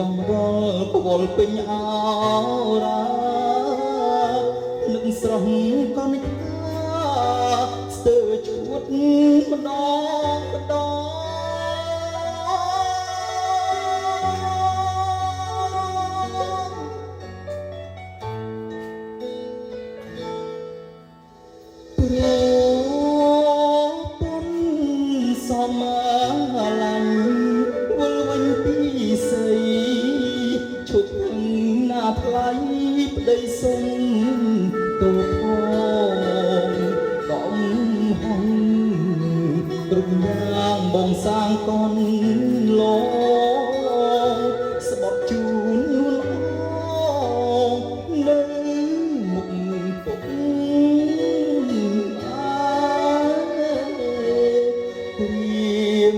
កំរល់កវល់ពេញអរានឹងស្រស់កនិកាស្ទើរជួតម្ដងម្ដងប្រពន្ធសមឡាញ់វិលវិញពីស្រីឈប់ណាថ្លៃប្តីសុំទៅផងកំហងរំយ៉ាងបងសាងកនឡងស្បត់ជូននួនអងនៅមុខពុក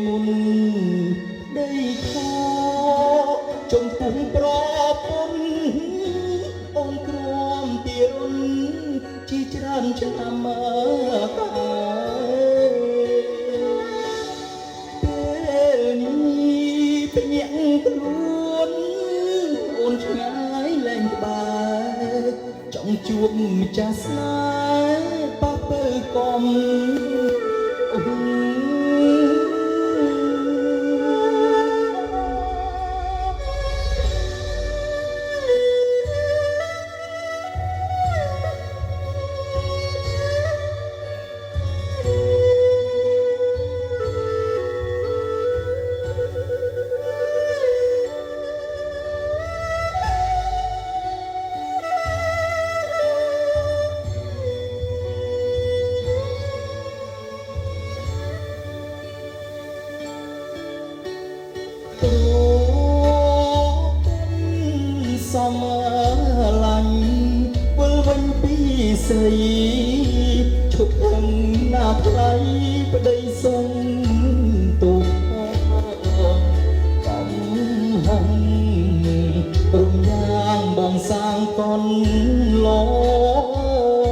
មុនដីខចំពុំប្រពន្ធអូនក្រមទីរុនជាច្រើនឆ្នាំមកពេលនេះភ្ញាក់ខ្លួនអូនឆ្ងាយលែងក្បែរចង់ជួបម្ចាស់ស្នេហ៍ប៉ះពើកំអូសមឡាញ់វិលវិញពីស្រីឈប់ណាថ្លៃប្តីសុំទូកំហងរំយ៉ាងបងសាងកនឡ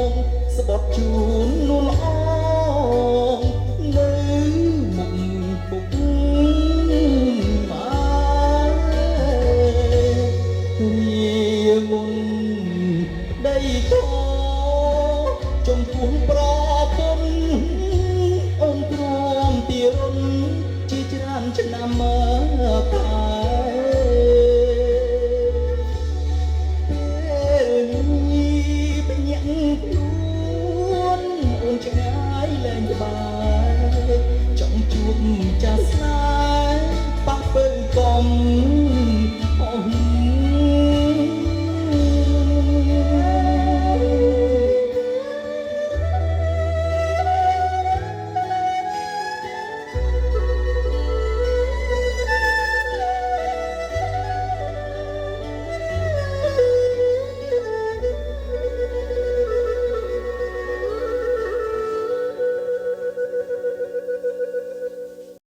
ងស្បត់ជូននួនអងនៅមុខពុកមុនដីខចំពោះប្រពន្ធអូនព្រមទីរុនជាច្រើនឆ្នាំមកពេលនេះបញ្ញាក់ខ្លួនអូនឆ្ងាយលែងក្បែរចង់ជួបចាស់